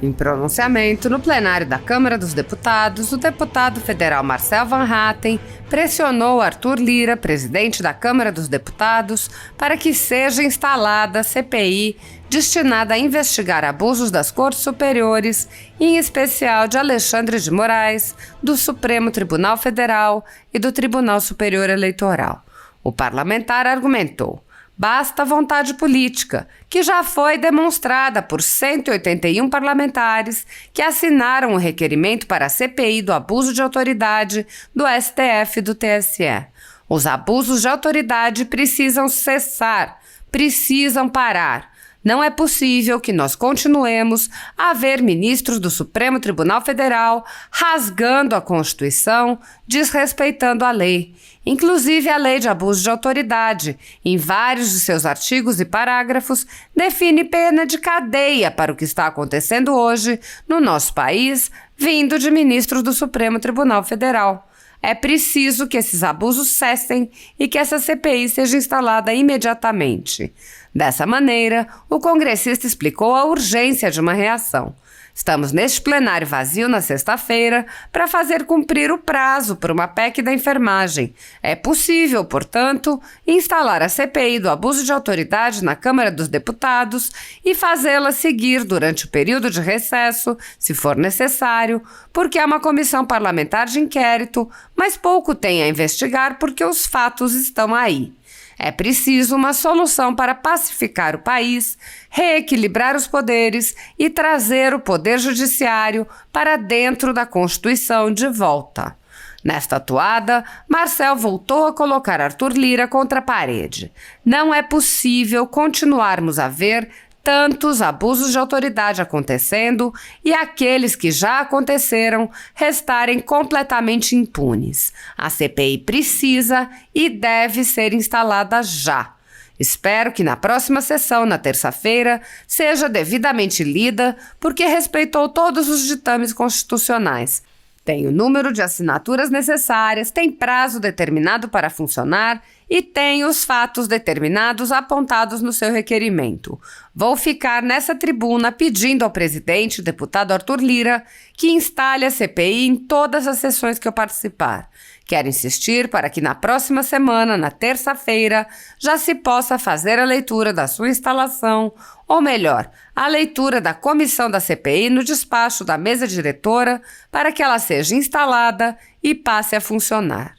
Em pronunciamento no plenário da Câmara dos Deputados, o deputado federal Marcel Van Hatten pressionou Arthur Lira, presidente da Câmara dos Deputados, para que seja instalada a CPI destinada a investigar abusos das Cortes Superiores, em especial de Alexandre de Moraes, do Supremo Tribunal Federal e do Tribunal Superior Eleitoral. O parlamentar argumentou: basta vontade política, que já foi demonstrada por 181 parlamentares que assinaram o requerimento para a CPI do abuso de autoridade do STF e do TSE. Os abusos de autoridade precisam cessar, precisam parar. Não é possível que nós continuemos a ver ministros do Supremo Tribunal Federal rasgando a Constituição, desrespeitando a lei. Inclusive, a Lei de Abuso de Autoridade, em vários de seus artigos e parágrafos, define pena de cadeia para o que está acontecendo hoje no nosso país, vindo de ministros do Supremo Tribunal Federal. É preciso que esses abusos cessem e que essa CPI seja instalada imediatamente. Dessa maneira, o congressista explicou a urgência de uma reação. Estamos neste plenário vazio na sexta-feira para fazer cumprir o prazo por uma PEC da enfermagem. É possível, portanto, instalar a CPI do abuso de autoridade na Câmara dos Deputados e fazê-la seguir durante o período de recesso, se for necessário, porque é uma comissão parlamentar de inquérito, mas pouco tem a investigar porque os fatos estão aí. É preciso uma solução para pacificar o país, reequilibrar os poderes e trazer o poder judiciário para dentro da Constituição de volta. Nesta toada, Marcel voltou a colocar Arthur Lira contra a parede. Não é possível continuarmos a ver tantos abusos de autoridade acontecendo e aqueles que já aconteceram restarem completamente impunes. A CPI precisa e deve ser instalada já. Espero que na próxima sessão, na terça-feira, seja devidamente lida, porque respeitou todos os ditames constitucionais. Tem o número de assinaturas necessárias, tem prazo determinado para funcionar e tem os fatos determinados apontados no seu requerimento. Vou ficar nessa tribuna pedindo ao presidente, o deputado Arthur Lira, que instale a CPI em todas as sessões que eu participar. Quero insistir para que na próxima semana, na terça-feira, já se possa fazer a leitura da sua instalação, ou melhor, a leitura da comissão da CPI no despacho da mesa diretora para que ela seja instalada e passe a funcionar.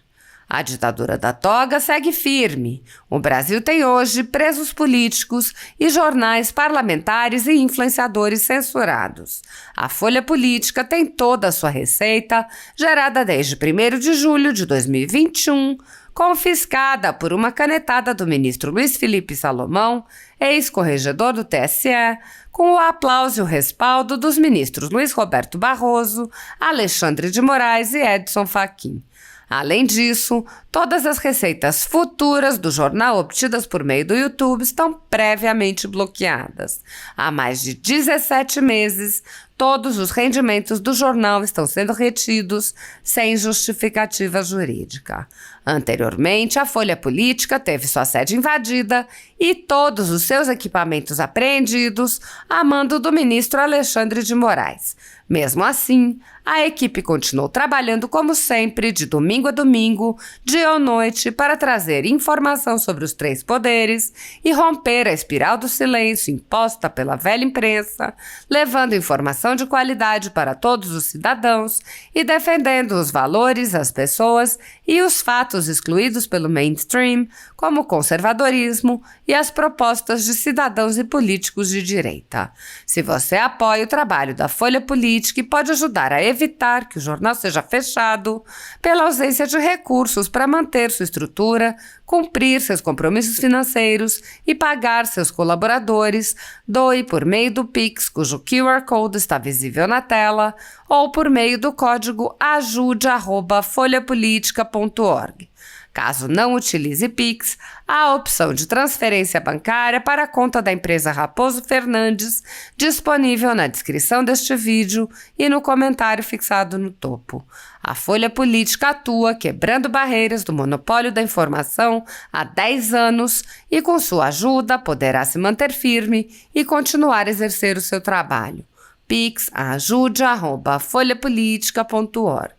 A ditadura da toga segue firme. O Brasil tem hoje presos políticos e jornais parlamentares e influenciadores censurados. A Folha Política tem toda a sua receita, gerada desde 1º de julho de 2021, confiscada por uma canetada do ministro Luiz Felipe Salomão, ex-corregedor do TSE, com o aplauso e o respaldo dos ministros Luiz Roberto Barroso, Alexandre de Moraes e Edson Fachin. Além disso, todas as receitas futuras do jornal obtidas por meio do YouTube estão previamente bloqueadas. Há mais de 17 meses, todos os rendimentos do jornal estão sendo retidos sem justificativa jurídica. Anteriormente, a Folha Política teve sua sede invadida e todos os seus equipamentos apreendidos a mando do ministro Alexandre de Moraes. Mesmo assim, a equipe continuou trabalhando como sempre, de domingo a domingo, dia ou noite, para trazer informação sobre os 3 poderes e romper a espiral do silêncio imposta pela velha imprensa, levando informação de qualidade para todos os cidadãos e defendendo os valores, as pessoas e os fatos excluídos pelo mainstream, como o conservadorismo e as propostas de cidadãos e políticos de direita. Se você apoia o trabalho da Folha Política e pode ajudar a evitar que o jornal seja fechado pela ausência de recursos para manter sua estrutura, cumprir seus compromissos financeiros e pagar seus colaboradores, doe por meio do Pix, cujo QR Code está visível na tela, ou por meio do código ajude@folhapolitica.org. Caso não utilize Pix, há a opção de transferência bancária para a conta da empresa Raposo Fernandes, disponível na descrição deste vídeo e no comentário fixado no topo. A Folha Política atua quebrando barreiras do monopólio da informação há 10 anos e, com sua ajuda, poderá se manter firme e continuar a exercer o seu trabalho. pix@ajude@folhapolitica.org.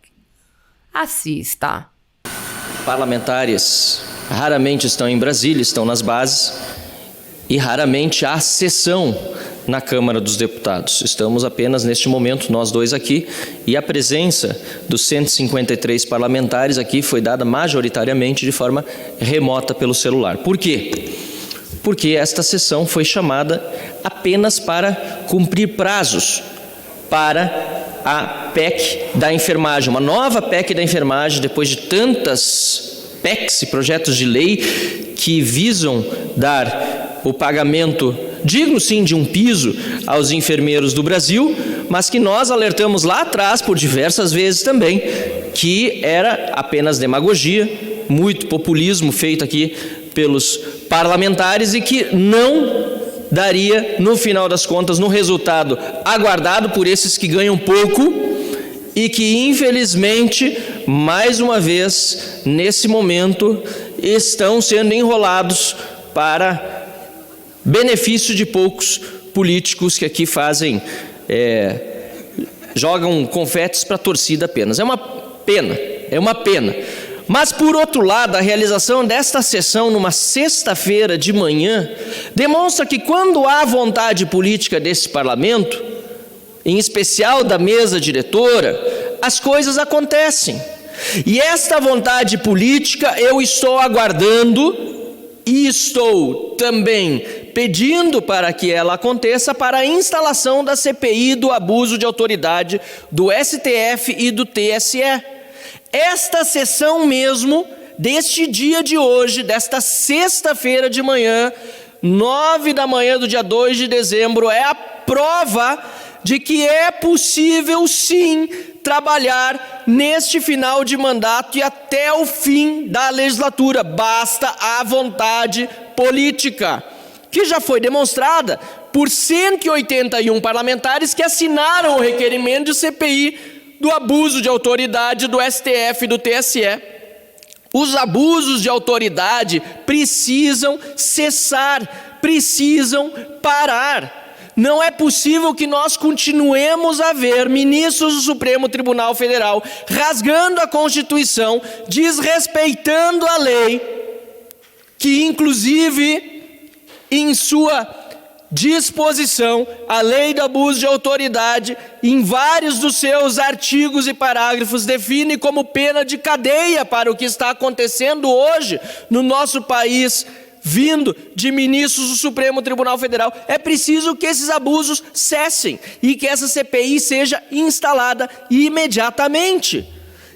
Assista. Parlamentares raramente estão em Brasília, estão nas bases, e raramente há sessão na Câmara dos Deputados. Estamos apenas neste momento, nós dois aqui, e a presença dos 153 parlamentares aqui foi dada majoritariamente de forma remota pelo celular. Por quê? Porque esta sessão foi chamada apenas para cumprir prazos para a PEC da enfermagem, uma nova PEC da enfermagem, depois de tantas PECs e projetos de lei que visam dar o pagamento digno, sim, de um piso aos enfermeiros do Brasil, mas que nós alertamos lá atrás, por diversas vezes também, que era apenas demagogia, muito populismo feito aqui pelos parlamentares e que não daria, no final das contas, no resultado aguardado por esses que ganham pouco e que, infelizmente, mais uma vez, nesse momento, estão sendo enrolados para benefício de poucos políticos que aqui fazem, jogam confetes para a torcida apenas. É uma pena, é uma pena. Mas, por outro lado, a realização desta sessão numa sexta-feira de manhã demonstra que quando há vontade política desse parlamento, em especial da mesa diretora, as coisas acontecem. E esta vontade política eu estou aguardando e estou também pedindo para que ela aconteça para a instalação da CPI do abuso de autoridade do STF e do TSE. Esta sessão mesmo, deste dia de hoje, desta sexta-feira de manhã, 9 da manhã do dia 2 de dezembro, é a prova de que é possível sim trabalhar neste final de mandato e até o fim da legislatura. Basta a vontade política, que já foi demonstrada por 181 parlamentares que assinaram o requerimento de CPI do abuso de autoridade do STF e do TSE. Os abusos de autoridade precisam cessar, precisam parar. Não é possível que nós continuemos a ver ministros do Supremo Tribunal Federal rasgando a Constituição, desrespeitando a lei, que inclusive em sua disposição, a lei do abuso de autoridade, em vários dos seus artigos e parágrafos, define como pena de cadeia para o que está acontecendo hoje no nosso país, vindo de ministros do Supremo Tribunal Federal. É preciso que esses abusos cessem e que essa CPI seja instalada imediatamente.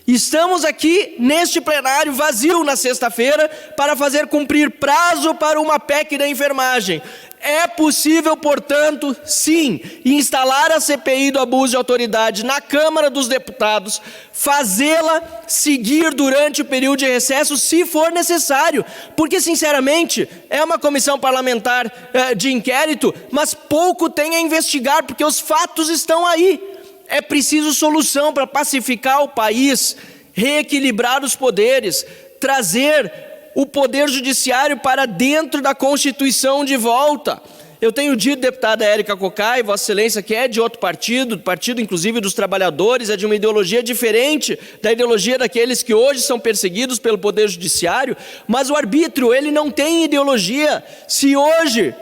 Estamos aqui neste plenário vazio na sexta-feira para fazer cumprir prazo para uma PEC da enfermagem. É possível, portanto, sim, instalar a CPI do abuso de autoridade na Câmara dos Deputados, fazê-la seguir durante o período de recesso, se for necessário, porque, sinceramente, é uma comissão parlamentar de inquérito, mas pouco tem a investigar, porque os fatos estão aí. É preciso solução para pacificar o país, reequilibrar os poderes, trazer o poder judiciário para dentro da Constituição de volta. Eu tenho dito, deputada Érica Cocai, Vossa Excelência, que é de outro partido, partido inclusive dos trabalhadores, é de uma ideologia diferente da ideologia daqueles que hoje são perseguidos pelo poder judiciário, mas o arbítrio, ele não tem ideologia. Se hoje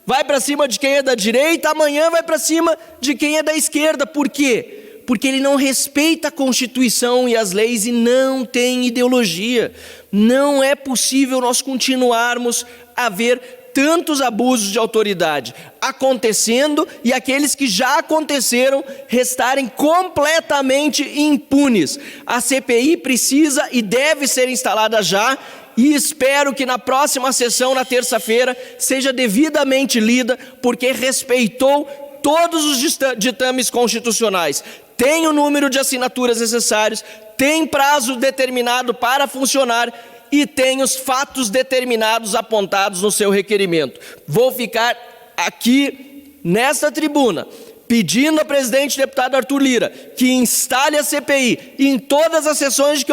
vai para cima de quem é da direita, amanhã vai para cima de quem é da esquerda. Por quê? Porque ele não respeita a Constituição e as leis e não tem ideologia. Não é possível nós continuarmos a ver tantos abusos de autoridade acontecendo e aqueles que já aconteceram restarem completamente impunes. A CPI precisa e deve ser instalada já, e espero que na próxima sessão, na terça-feira, seja devidamente lida, porque respeitou todos os ditames constitucionais. Tem o número de assinaturas necessários, tem prazo determinado para funcionar e tem os fatos determinados apontados no seu requerimento. Vou ficar aqui nesta tribuna pedindo ao presidente deputado Arthur Lira que instale a CPI em todas as sessões em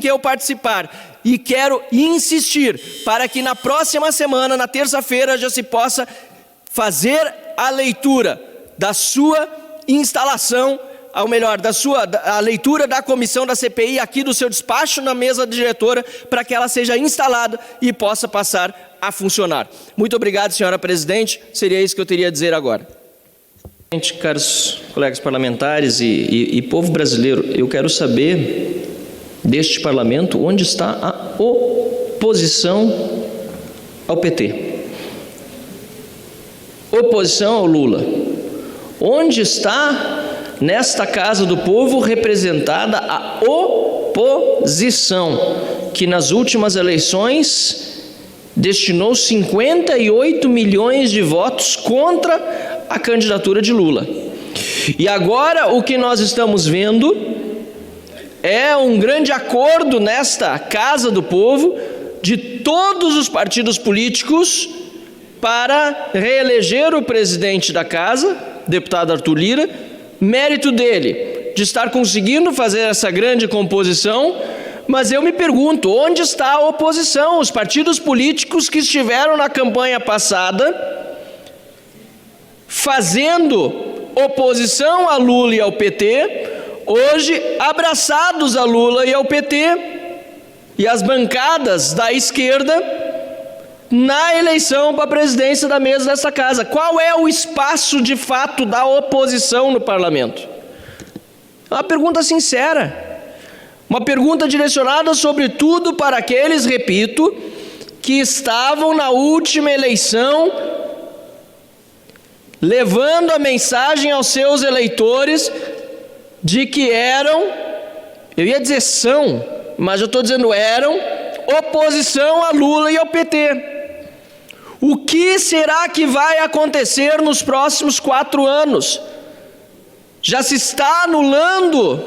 que eu participar, e quero insistir para que na próxima semana, na terça-feira, já se possa fazer a leitura da sua instalação, ou melhor, a leitura da comissão da CPI aqui do seu despacho na mesa diretora, para que ela seja instalada e possa passar a funcionar. Muito obrigado, senhora presidente. Seria isso que eu teria a dizer agora. Caros colegas parlamentares e povo brasileiro, eu quero saber deste parlamento onde está a oposição ao PT, oposição ao Lula. Onde está nesta Casa do Povo representada a oposição, que nas últimas eleições destinou 58 milhões de votos contra a candidatura de Lula. E agora o que nós estamos vendo é um grande acordo nesta Casa do Povo de todos os partidos políticos para reeleger o presidente da Casa, deputado Arthur Lira, mérito dele de estar conseguindo fazer essa grande composição. Mas eu me pergunto, onde está a oposição? Os partidos políticos que estiveram na campanha passada fazendo oposição a Lula e ao PT, hoje abraçados a Lula e ao PT, e as bancadas da esquerda na eleição para a presidência da mesa dessa casa. Qual é o espaço de fato da oposição no parlamento? Uma pergunta sincera, uma pergunta direcionada sobretudo para aqueles, repito, que estavam na última eleição levando a mensagem aos seus eleitores de que eram, eu ia dizer são, mas eu estou dizendo eram, oposição a Lula e ao PT. O que será que vai acontecer nos próximos 4 anos? Já se está anulando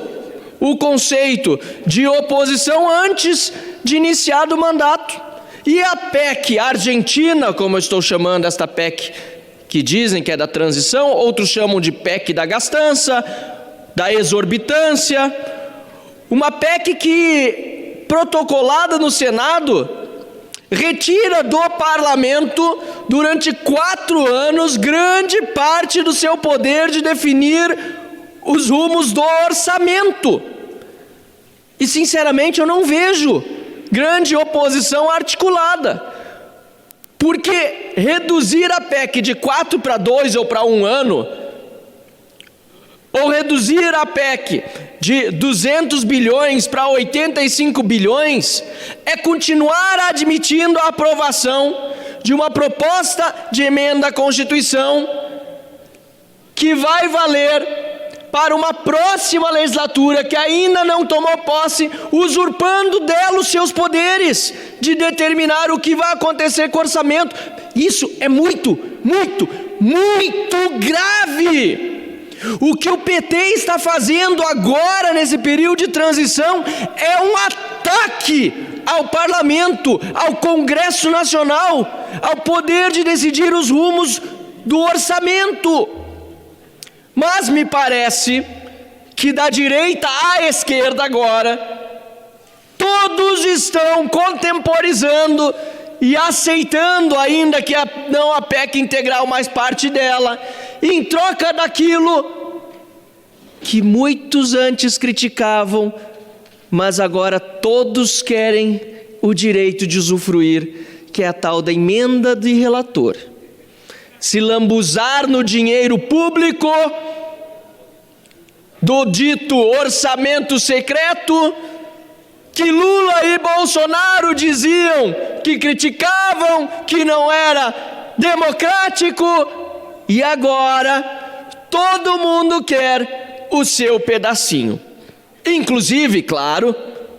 o conceito de oposição antes de iniciar o mandato. E a PEC argentina, como eu estou chamando esta PEC, que dizem que é da transição, outros chamam de PEC da gastança, da exorbitância, uma PEC que, protocolada no Senado, retira do parlamento, durante 4 anos, grande parte do seu poder de definir os rumos do orçamento. E, sinceramente, eu não vejo grande oposição articulada. Porque reduzir a PEC de 4 para 2 ou para 1 ano, ou reduzir a PEC de 200 bilhões para 85 bilhões, é continuar admitindo a aprovação de uma proposta de emenda à Constituição que vai valer para uma próxima legislatura que ainda não tomou posse, usurpando dela os seus poderes de determinar o que vai acontecer com o orçamento. Isso é muito, muito, muito grave. O que o PT está fazendo agora, nesse período de transição, é um ataque ao parlamento, ao Congresso Nacional, ao poder de decidir os rumos do orçamento. Mas me parece que da direita à esquerda agora, todos estão contemporizando e aceitando, ainda que não a PEC integral, mais parte dela, em troca daquilo que muitos antes criticavam, mas agora todos querem o direito de usufruir, que é a tal da emenda de relator. Se lambuzar no dinheiro público do dito orçamento secreto, que Lula e Bolsonaro diziam que criticavam, que não era democrático, e agora todo mundo quer o seu pedacinho. Inclusive, claro,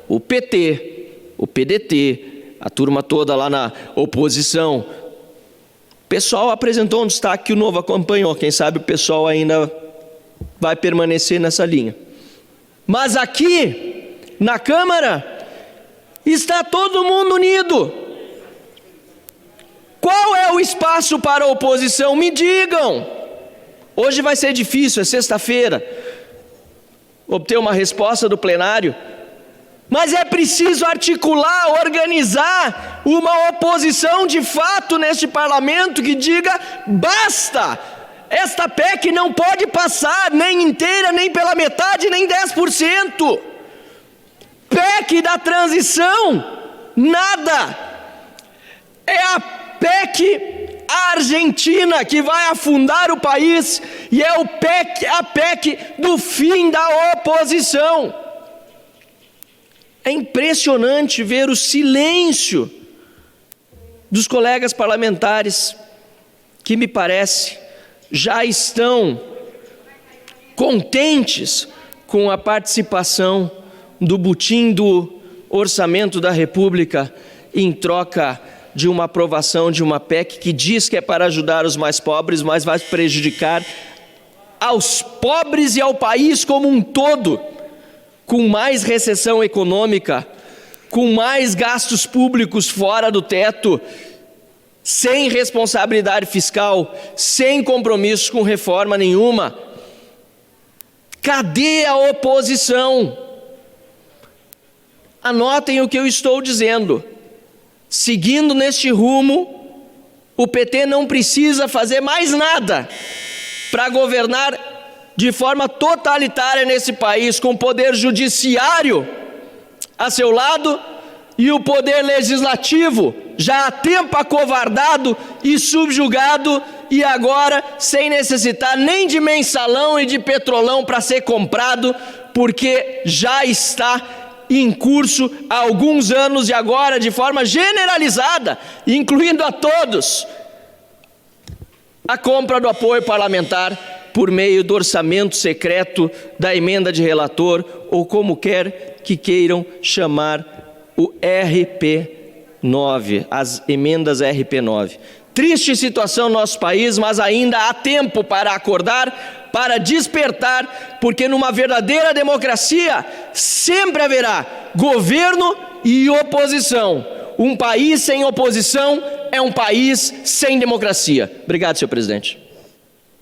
o PT, o PDT, a turma toda lá na oposição. O pessoal apresentou um destaque que o Novo acompanhou, quem sabe o pessoal ainda vai permanecer nessa linha. Mas aqui, na Câmara, está todo mundo unido. Qual é o espaço para a oposição? Me digam. Hoje vai ser difícil, é sexta-feira, obter uma resposta do plenário. Mas é preciso articular, organizar uma oposição de fato neste parlamento que diga basta. esta PEC não pode passar nem inteira, nem pela metade, nem 10%. PEC da transição, nada. É a PEC Argentina que vai afundar o país e é a PEC do fim da oposição. É impressionante ver o silêncio dos colegas parlamentares que, me parece, já estão contentes com a participação do butim do Orçamento da República em troca de uma aprovação de uma PEC que diz que é para ajudar os mais pobres, mas vai prejudicar aos pobres e ao país como um todo, com mais recessão econômica, com mais gastos públicos fora do teto, sem responsabilidade fiscal, sem compromisso com reforma nenhuma. Cadê a oposição? Anotem o que eu estou dizendo. Seguindo neste rumo, o PT não precisa fazer mais nada para governar de forma totalitária nesse país, com o poder judiciário a seu lado e o poder legislativo já há tempo acovardado e subjugado, e agora sem necessitar nem de mensalão e de petrolão para ser comprado, porque já está em curso há alguns anos e agora de forma generalizada, incluindo a todos, a compra do apoio parlamentar por meio do orçamento secreto, da emenda de relator, ou como quer que queiram chamar o RP9, as emendas RP9. Triste situação no nosso país, mas ainda há tempo para acordar, para despertar, porque numa verdadeira democracia sempre haverá governo e oposição. Um país sem oposição é um país sem democracia. Obrigado, senhor presidente.